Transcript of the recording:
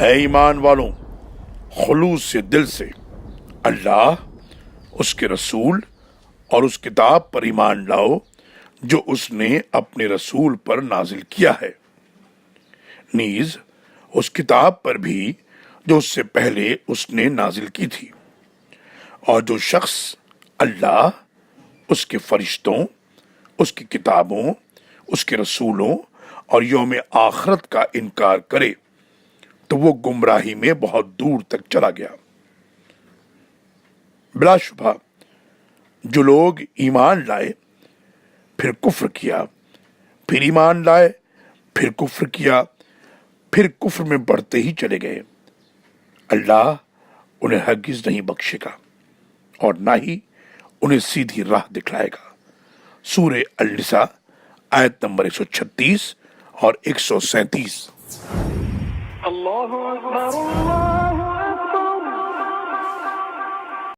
اے ایمان والوں، خلوص سے دل سے اللہ، اس کے رسول اور اس کتاب پر ایمان لاؤ جو اس نے اپنے رسول پر نازل کیا ہے، نیز اس کتاب پر بھی جو اس سے پہلے اس نے نازل کی تھی، اور جو شخص اللہ، اس کے فرشتوں، اس کی کتابوں، اس کے رسولوں اور یوم آخرت کا انکار کرے تو وہ گمراہی میں بہت دور تک چلا گیا۔ بلا شبہ جو لوگ ایمان لائے پھر کفر کیا، پھر ایمان لائے پھر کفر کیا، پھر کفر میں بڑھتے ہی چلے گئے، اللہ انہیں ہرگز نہیں بخشے گا اور نہ ہی انہیں سیدھی راہ دکھلائے گا۔ سورہ النساء آیت نمبر 136 اور 137۔ اللہ اکبر اللہ